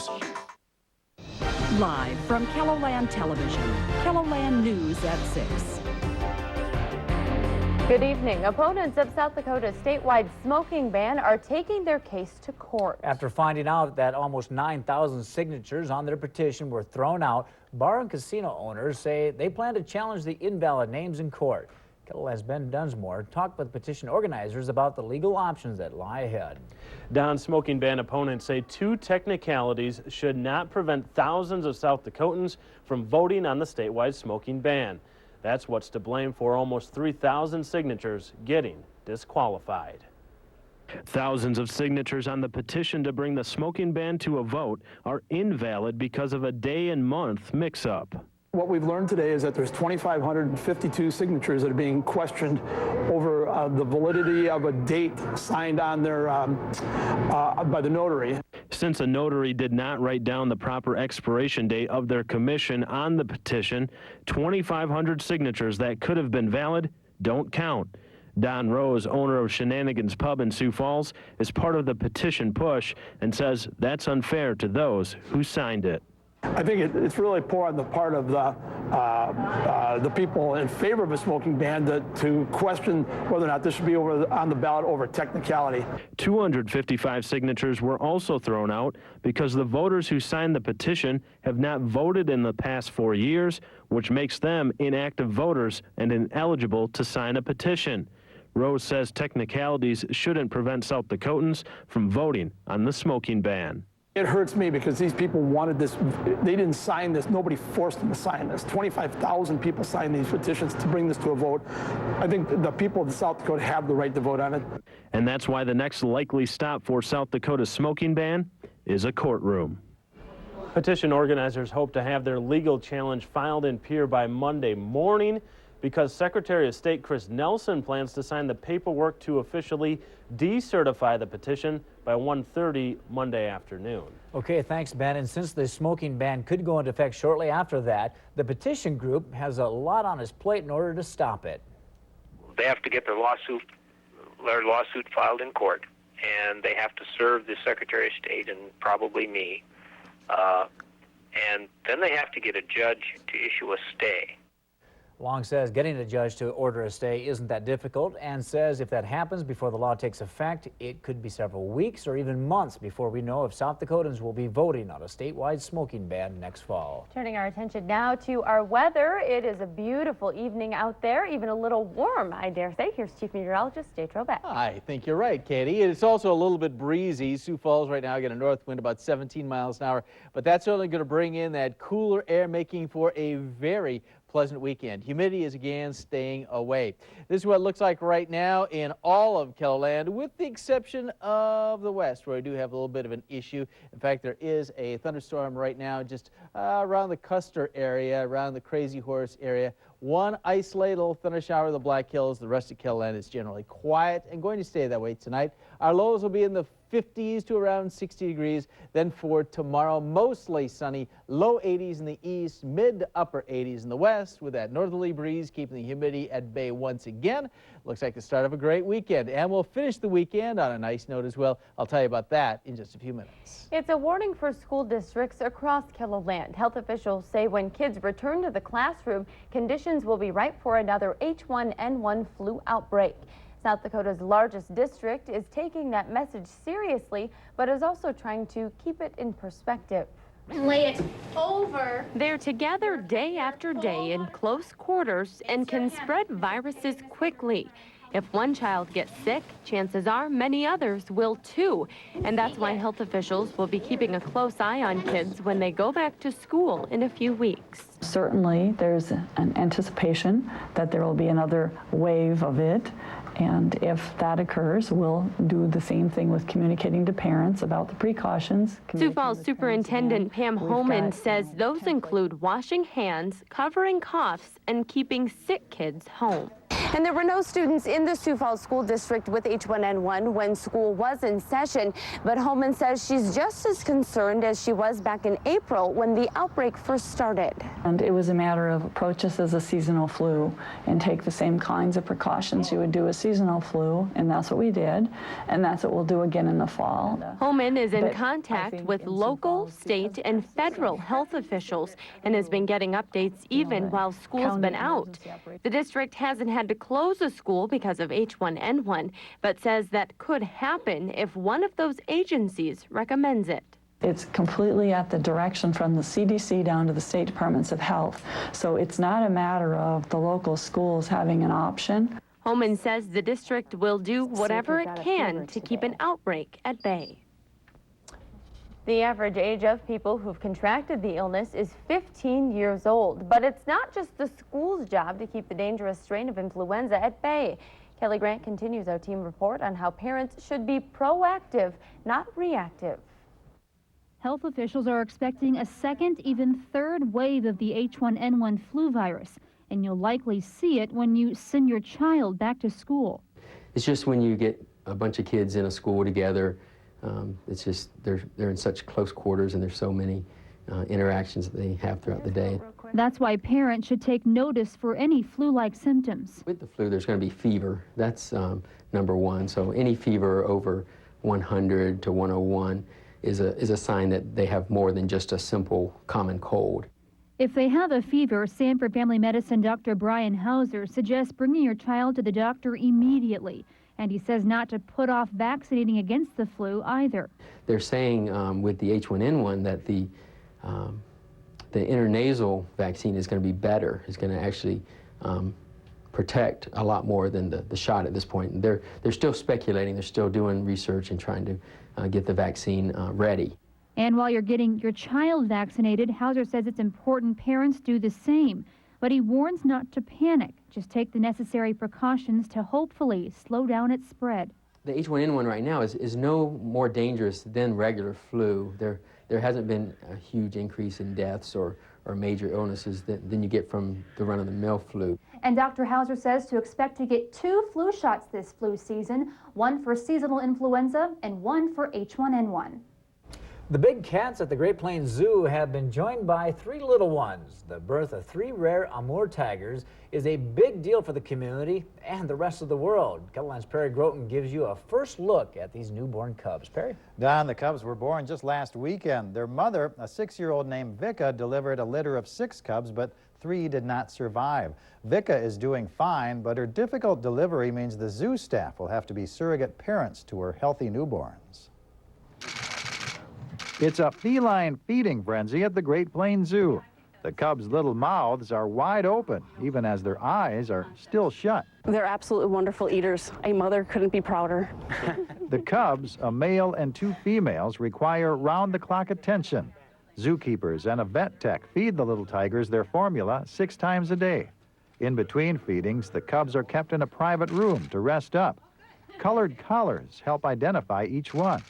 News. Live from KELO-land Television, KELO-land News at 6. Good evening. Opponents of South Dakota's statewide smoking ban are taking their case to court. After finding out that almost 9,000 signatures on their petition were thrown out, bar and casino owners say they plan to challenge the invalid names in court. KELO-land's Ben Dunsmore talked with petition organizers about the legal options that lie ahead. Don, smoking ban opponents say two technicalities should not prevent thousands of South Dakotans from voting on the statewide smoking ban. That's what's to blame for almost 3,000 signatures getting disqualified. Thousands of signatures on the petition to bring the smoking ban to a vote are invalid because of a day and month mix-up. What we've learned today is that there's 2,552 signatures that are being questioned over the validity of a date signed on their by the notary. Since a notary did not write down the proper expiration date of their commission on the petition, 2,500 signatures that could have been valid don't count. Don Rose, owner of Shenanigans Pub in Sioux Falls, is part of the petition push and says that's unfair to those who signed it. I think it's really poor on the part of the people in favor of a smoking ban to question whether or not this should be on the ballot over technicality. 255 signatures were also thrown out because the voters who signed the petition have not voted in the past 4 years, which makes them inactive voters and ineligible to sign a petition. Rose says technicalities shouldn't prevent South Dakotans from voting on the smoking ban. It hurts me because these people wanted this. They didn't sign this. Nobody forced them to sign this. 25,000 people signed these petitions to bring this to a vote. I think the people of South Dakota have the right to vote on it. And that's why the next likely stop for South Dakota's smoking ban is a courtroom. Petition organizers hope to have their legal challenge filed in Pierre by Monday morning because Secretary of State Chris Nelson plans to sign the paperwork to officially decertify the petition by 1:30 Monday afternoon. Okay, thanks, Ben. And since the smoking ban could go into effect shortly after that, the petition group has a lot on its plate in order to stop it. They have to get their lawsuit filed in court, and they have to serve the Secretary of State and probably me, and then they have to get a judge to issue a stay. Long says getting a judge to order a stay isn't that difficult and says if that happens before the law takes effect, it could be several weeks or even months before we know if South Dakotans will be voting on a statewide smoking ban next fall. Turning our attention now to our weather. It is a beautiful evening out there, even a little warm, I dare say. Here's Chief Meteorologist Jay Trobeck. I think you're right, Katie. It's also a little bit breezy. Sioux Falls right now got a north wind about 17 miles an hour, but that's only going to bring in that cooler air, making for a very pleasant weekend. Humidity is again staying away. This is what it looks like right now in all of KELO-land, with the exception of the west, where we do have a little bit of an issue. In fact, there is a thunderstorm right now just around the Custer area, around the Crazy Horse area. One isolated little thunder shower in the Black Hills. The rest of KELO-land is generally quiet and going to stay that way tonight. Our lows will be in the 50s to around 60 degrees. Then for tomorrow, mostly sunny, low 80s in the east, mid to upper 80s in the west, with that northerly breeze keeping the humidity at bay once again. Looks like the start of a great weekend, and we'll finish the weekend on a nice note as well. I'll tell you about that in just a few minutes. It's a warning for school districts across KELO-land. Health officials say when kids return to the classroom, conditions will be ripe for another H1N1 flu outbreak. South Dakota's largest district is taking that message seriously, but is also trying to keep it in perspective. Lay it over. They're together day after day in close quarters and can spread viruses quickly. If one child gets sick, chances are many others will too. And that's why health officials will be keeping a close eye on kids when they go back to school in a few weeks. Certainly, there's an anticipation that there will be another wave of it. And if that occurs, we'll do the same thing with communicating to parents about the precautions. Sioux Falls Superintendent Pam Holman says those include washing hands, covering coughs, and keeping sick kids home. And there were no students in the Sioux Falls School District with H1N1 when school was in session, but Holman says she's just as concerned as she was back in April when the outbreak first started. And it was a matter of approach this as a seasonal flu and take the same kinds of precautions you would do a seasonal flu, and that's what we did, and that's what we'll do again in the fall. Holman is in contact with local, state, and federal health officials and has been getting updates even while school's been out. The district hasn't had to close a school because of H1N1, but says that could happen if one of those agencies recommends it. It's completely at the direction from the CDC down to the state departments of health. So it's not a matter of the local schools having an option. Holman says the district will do whatever it can to keep an outbreak at bay. The average age of people who've contracted the illness is 15 years old, but it's not just the school's job to keep the dangerous strain of influenza at bay. Kelly Grant continues our team report on how parents should be proactive, not reactive. Health officials are expecting a second, even third wave of the H1N1 flu virus, and you'll likely see it when you send your child back to school. It's just when you get a bunch of kids in a school together, it's just they're in such close quarters and there's so many interactions that they have throughout the day. That's why parents should take notice for any flu-like symptoms. With the flu, there's going to be fever. That's number one. So any fever over 100 to 101 is a sign that they have more than just a simple common cold. If they have a fever, Sanford Family Medicine Dr. Brian Hauser suggests bringing your child to the doctor immediately. And he says not to put off vaccinating against the flu either. They're saying with the H1N1 that the intranasal vaccine is going to be better. It's going to actually protect a lot more than the shot at this point. And they're still speculating. They're still doing research and trying to get the vaccine ready. And while you're getting your child vaccinated, Hauser says it's important parents do the same. But he warns not to panic. Just take the necessary precautions to hopefully slow down its spread. The H1N1 right now is no more dangerous than regular flu. There hasn't been a huge increase in deaths or major illnesses than you get from the run-of-the-mill flu. And Dr. Hauser says to expect to get 2 flu shots this flu season, one for seasonal influenza and one for H1N1. The big cats at the Great Plains Zoo have been joined by 3 little ones. The birth of 3 rare Amur tigers is a big deal for the community and the rest of the world. KELO-TV's Perry Groten gives you a first look at these newborn cubs. Perry? Don, the cubs were born just last weekend. Their mother, a 6-year-old named Vika, delivered a litter of 6 cubs, but 3 did not survive. Vika is doing fine, but her difficult delivery means the zoo staff will have to be surrogate parents to her healthy newborns. It's a feline feeding frenzy at the Great Plains Zoo. The cubs' little mouths are wide open, even as their eyes are still shut. They're absolutely wonderful eaters. A mother couldn't be prouder. The cubs, a male and 2 females, require round-the-clock attention. Zookeepers and a vet tech feed the little tigers their formula 6 times a day. In between feedings, the cubs are kept in a private room to rest up. Colored collars help identify each one.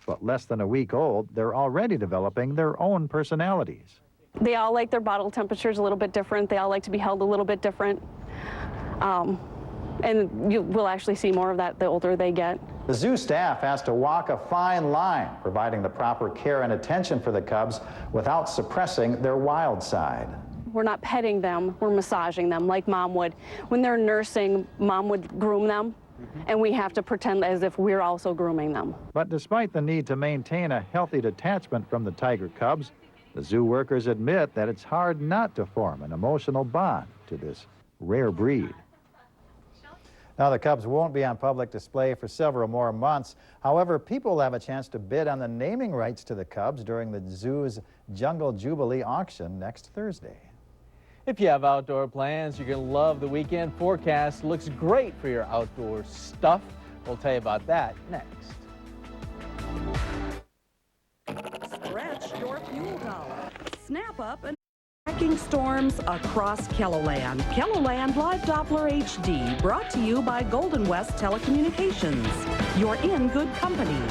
But less than a week old, they're already developing their own personalities. They all like their bottle temperatures a little bit different. They all like to be held a little bit different. And you will actually see more of that the older they get. The zoo staff has to walk a fine line, providing the proper care and attention for the cubs without suppressing their wild side. We're not petting them, we're massaging them like mom would. When they're nursing, mom would groom them. And we have to pretend as if we're also grooming them. But despite the need to maintain a healthy detachment from the tiger cubs, the zoo workers admit that it's hard not to form an emotional bond to this rare breed. Now, the cubs won't be on public display for several more months. However, people will have a chance to bid on the naming rights to the cubs during the zoo's Jungle Jubilee auction next Thursday. If you have outdoor plans, you're going to love the weekend forecast. Looks great for your outdoor stuff. We'll tell you about that next. Stretch your fuel dollar. Snap up and tracking storms across KELO-LAND. KELO-LAND Live Doppler HD, brought to you by Golden West Telecommunications. You're in good company.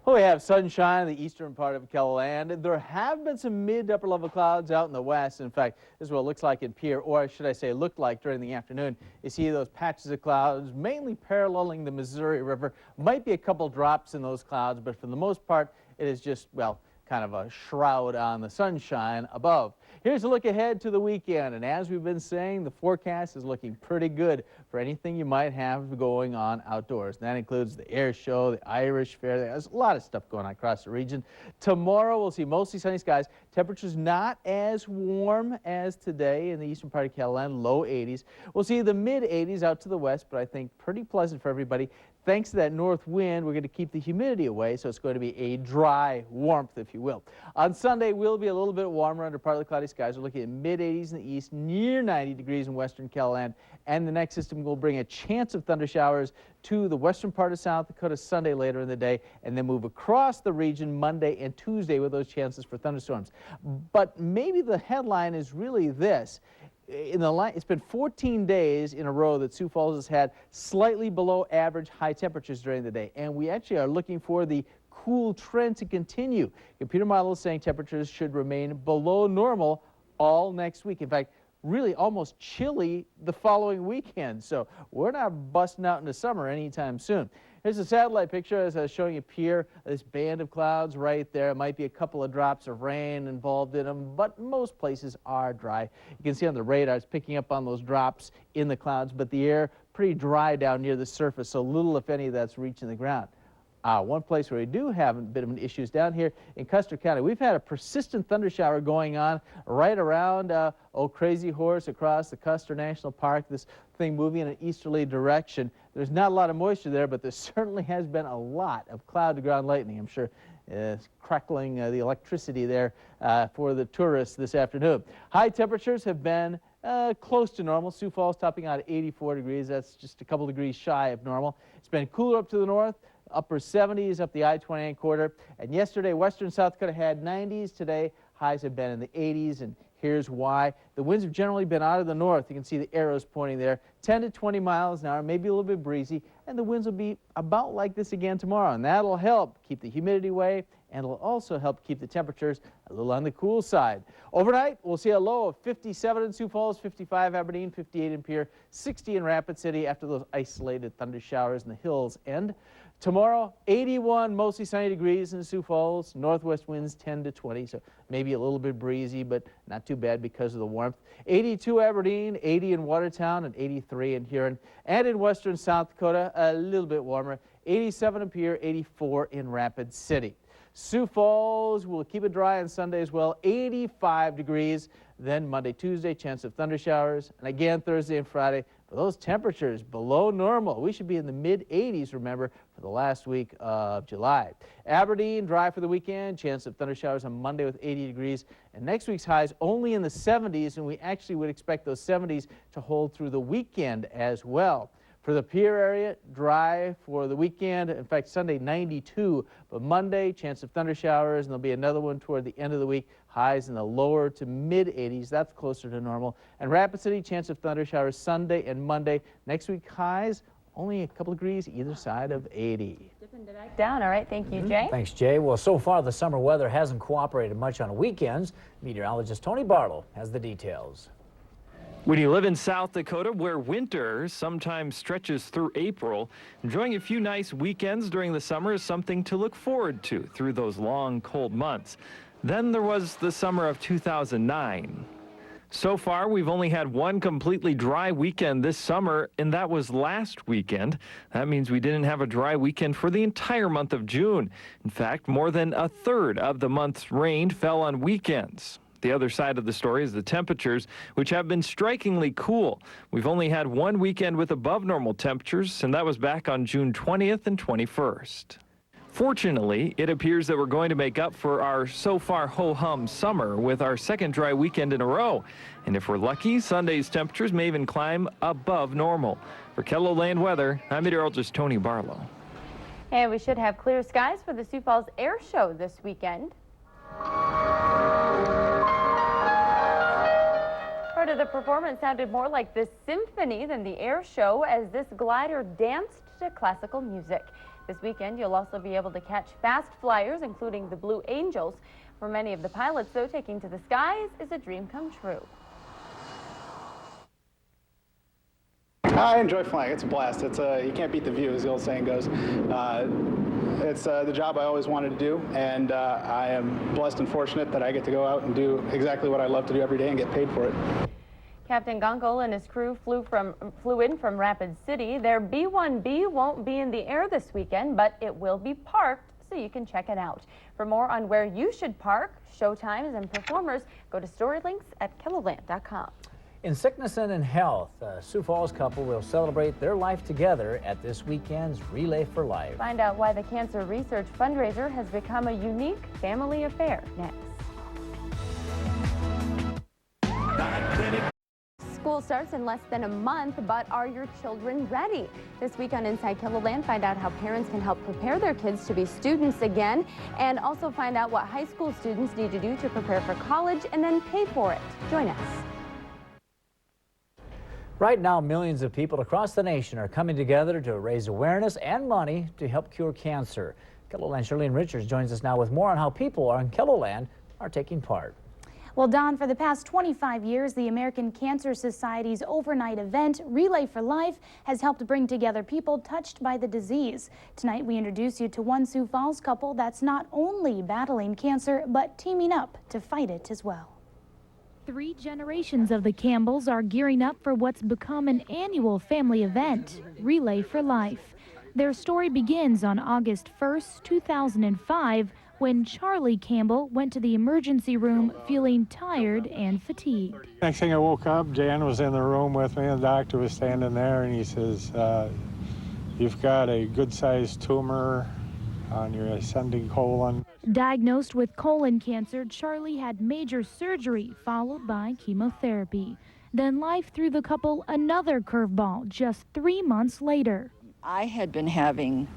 Well, we have sunshine in the eastern part of KELO-land. There have been some mid to upper level clouds out in the west. In fact, this is what it looks like in Pierre, or should I say looked like during the afternoon. You see those patches of clouds mainly paralleling the Missouri River. Might be a couple drops in those clouds, but for the most part, it is just, well, kind of a shroud on the sunshine above. Here's a look ahead to the weekend, and as we've been saying, the forecast is looking pretty good for anything you might have going on outdoors. And that includes the air show, the Irish Fair. There's a lot of stuff going on across the region. Tomorrow we'll see mostly sunny skies. Temperatures not as warm as today in the eastern part of KELO-land, low 80s. We'll see the mid 80s out to the west, but I think pretty pleasant for everybody. Thanks to that north wind, we're going to keep the humidity away, so it's going to be a dry warmth, if you will. On Sunday, we'll be a little bit warmer under partly cloudy skies. We're looking at mid-80s in the east, near 90 degrees in western KELO-land, and the next system will bring a chance of thunder showers to the western part of South Dakota Sunday later in the day, and then move across the region Monday and Tuesday with those chances for thunderstorms. But maybe the headline is really this. It's been 14 days in a row that Sioux Falls has had slightly below average high temperatures during the day, and we actually are looking for the cool trend to continue. Computer model is saying temperatures should remain below normal all next week. In fact, really almost chilly the following weekend, so we're not busting out into summer anytime soon. Here's a satellite picture as I was showing you Pierre, this band of clouds right there. It might be a couple of drops of rain involved in them, but most places are dry. You can see on the radar it's picking up on those drops in the clouds, but the air pretty dry down near the surface, so little, if any, that's reaching the ground. One place where we do have a bit of an issue is down here in Custer County. We've had a persistent thunder shower going on right around Old Crazy Horse across the Custer National Park, this thing moving in an easterly direction. There's not a lot of moisture there, but there certainly has been a lot of cloud-to-ground lightning. I'm sure it's crackling the electricity there for the tourists this afternoon. High temperatures have been close to normal. Sioux Falls topping out at 84 degrees. That's just a couple degrees shy of normal. It's been cooler up to the north. Upper 70s up the I-29 corridor. And yesterday, western South Dakota had 90s. Today, highs have been in the 80s, and here's why. The winds have generally been out of the north. You can see the arrows pointing there. 10 to 20 miles an hour, maybe a little bit breezy, and the winds will be about like this again tomorrow, and that'll help keep the humidity away, and it'll also help keep the temperatures a little on the cool side. Overnight, we'll see a low of 57 in Sioux Falls, 55 Aberdeen, 58 in Pierre, 60 in Rapid City after those isolated thunder showers in the hills end. Tomorrow, 81, mostly sunny degrees in Sioux Falls, northwest winds 10 to 20, so maybe a little bit breezy, but not too bad because of the warmth. 82 Aberdeen, 80 in Watertown, and 83 in Huron. And in western South Dakota, a little bit warmer, 87 in Pierre, 84 in Rapid City. Sioux Falls will keep it dry on Sunday as well, 85 degrees. Then Monday, Tuesday, chance of thunder showers, and again Thursday and Friday. For those temperatures below normal, we should be in the mid-80s, remember, for the last week of July. Aberdeen, dry for the weekend, chance of thunder showers on Monday with 80 degrees. And next week's highs only in the 70s, and we actually would expect those 70s to hold through the weekend as well. For the Pierre area, dry for the weekend. In fact, Sunday, 92. But Monday, chance of thunder showers, and there'll be another one toward the end of the week. Highs in the lower to mid-80s. That's closer to normal. And Rapid City, chance of thunder showers Sunday and Monday. Next week, highs only a couple degrees either side of 80. Down. All right. Thank you, Jay. Thanks, Jay. Well, so far, the summer weather hasn't cooperated much on weekends. Meteorologist Tony Barlow has the details. When you live in South Dakota, where winter sometimes stretches through April, enjoying a few nice weekends during the summer is something to look forward to through those long, cold months. Then there was the summer of 2009. So far, we've only had one completely dry weekend this summer, and that was last weekend. That means we didn't have a dry weekend for the entire month of June. In fact, more than a third of the month's rain fell on weekends. The other side of the story is the temperatures, which have been strikingly cool. We've only had one weekend with above normal temperatures, and that was back on June 20th and 21st. Fortunately, it appears that we're going to make up for our so far ho-hum summer with our second dry weekend in a row. And if we're lucky, Sunday's temperatures may even climb above normal. For KELO-land weather, I'm meteorologist Tony Barlow. And we should have clear skies for the Sioux Falls Air Show this weekend. Part of the performance sounded more like this symphony than the air show as this glider danced to classical music. This weekend, you'll also be able to catch fast flyers, including the Blue Angels. For many of the pilots, though, taking to the skies is a dream come true. I enjoy flying. It's a blast. You can't beat the view, as the old saying goes. It's the job I always wanted to do, and I am blessed and fortunate that I get to go out and do exactly what I love to do every day and get paid for it. Captain Gonkel and his crew flew in from Rapid City. Their B-1B won't be in the air this weekend, but it will be parked, so you can check it out. For more on where you should park, showtimes, and performers, go to storylinks at KELOland.com. In sickness and in health, a Sioux Falls couple will celebrate their life together at this weekend's Relay for Life. Find out why the cancer research fundraiser has become a unique family affair next. School starts in less than a month, but are your children ready? This week on Inside KELOland, find out how parents can help prepare their kids to be students again, and also find out what high school students need to do to prepare for college and then pay for it. Join us. Right now, millions of people across the nation are coming together to raise awareness and money to help cure cancer. KELOland's Shirlene Richards joins us now with more on how people on KELOland are taking part. Well, Don, for the past 25 years, the American Cancer Society's overnight event, Relay for Life, has helped bring together people touched by the disease. Tonight, we introduce you to one Sioux Falls couple that's not only battling cancer, but teaming up to fight it as well. 3 generations of the Campbells are gearing up for what's become an annual family event, Relay for Life. Their story begins on August 1st, 2005, when Charlie Campbell went to the emergency room feeling tired and fatigued. Next thing I woke up, Jan was in the room with me, and the doctor was standing there, and he says, you've got a good-sized tumor on your ascending colon. Diagnosed with colon cancer, Charlie had major surgery followed by chemotherapy. Then life threw the couple another curveball just 3 months later. I had been having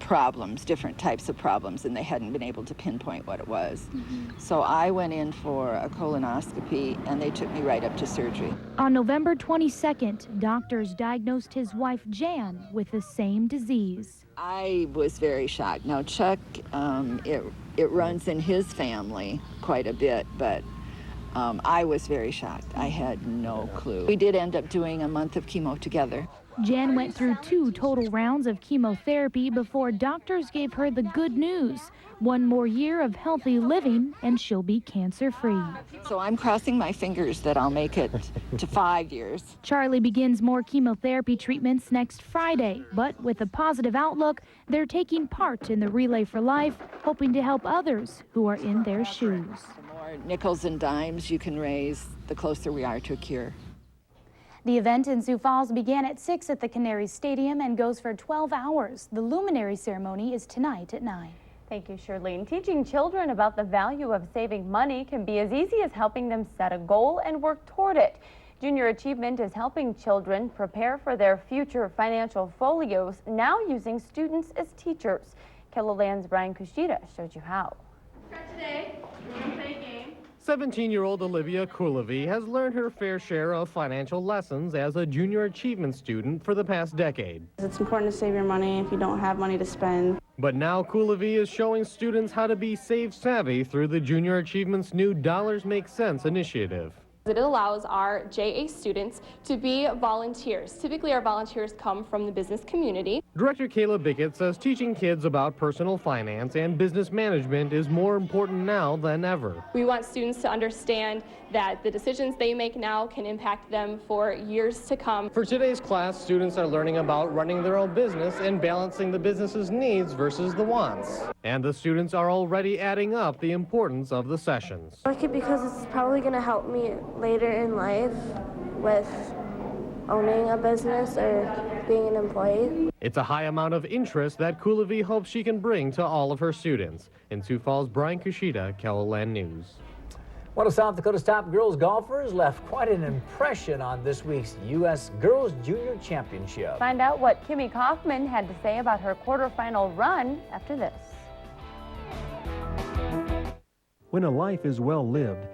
problems, different types of problems, and they hadn't been able to pinpoint what it was. So I went in for a colonoscopy, and they took me right up to surgery. On November 22nd, doctors diagnosed his wife Jan with the same disease. I was very shocked. Now Chuck, it runs in his family quite a bit, but I was very shocked. I had no clue. We did end up doing a month of chemo together. Jan went through 2 total rounds of chemotherapy before doctors gave her the good news. 1 more year of healthy living and she'll be cancer-free. So I'm crossing my fingers that I'll make it to 5 years. Charlie begins more chemotherapy treatments next Friday, but with a positive outlook, they're taking part in the Relay for Life, hoping to help others who are in their shoes. The more nickels and dimes you can raise, the closer we are to a cure. The event in Sioux Falls began at 6 at the Canary Stadium and goes for 12 hours. The luminary ceremony is tonight at 9. Thank you, Shirlene. Teaching children about the value of saving money can be as easy as helping them set a goal and work toward it. Junior Achievement is helping children prepare for their future financial folios, now using students as teachers. KELOland's Brian Kushida showed you how. Today, we're going to play a game. 17-year-old Olivia Kulevi has learned her fair share of financial lessons as a Junior Achievement student for the past decade. It's important to save your money if you don't have money to spend. But now Kulevi is showing students how to be save-savvy through the Junior Achievement's new Dollars Make Sense initiative. It allows our JA students to be volunteers. Typically, our volunteers come from the business community. Director Kayla Bickett says teaching kids about personal finance and business management is more important now than ever. We want students to understand that the decisions they make now can impact them for years to come. For today's class, students are learning about running their own business and balancing the business's needs versus the wants. And the students are already adding up the importance of the sessions. I like it because it's probably going to help me later in life with owning a business or being an employee. It's a high amount of interest that Kulevi hopes she can bring to all of her students. In Sioux Falls, Brian Kushida, KELOland News. One of South Dakota's top girls golfers left quite an impression on this week's U.S. Girls Junior Championship. Find out what Kimmy Kaufman had to say about her quarterfinal run after this. When a life is well lived,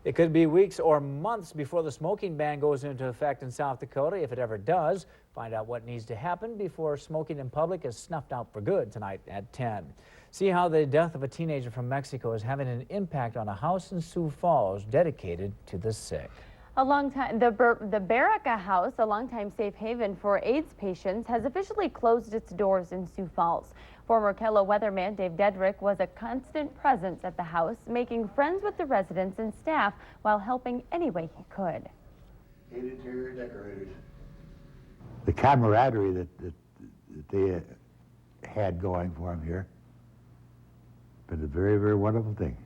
It could be weeks or months before the smoking ban goes into effect in South Dakota, if it ever does. Find out what needs to happen before smoking in public is snuffed out for good tonight at 10. See how the death of a teenager from Mexico is having an impact on a house in Sioux Falls dedicated to the sick. The Baraka House, a longtime safe haven for AIDS patients, has officially closed its doors in Sioux Falls. Former KELO weatherman Dave Dedrick was a constant presence at the house, making friends with the residents and staff while helping any way he could. Interior decorators. The camaraderie that they had going for them here, been a very, very wonderful thing.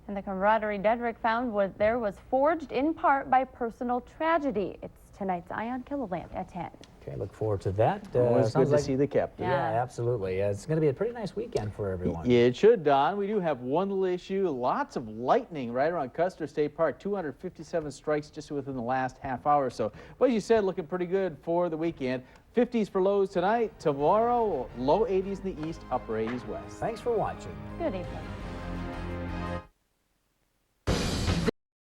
And the camaraderie Dedrick found was forged in part by personal tragedy. It's tonight's Eye on KELO-Land at 10. Okay, look forward to that. Always good to see the captain. Yeah, absolutely. It's going to be a pretty nice weekend for everyone. Yeah, it should, Don. We do have one little issue. Lots of lightning right around Custer State Park. 257 strikes just within the last half hour or so. But as you said, looking pretty good for the weekend. 50s for lows tonight. Tomorrow, low 80s in the east, upper 80s west. Thanks for watching. Good evening.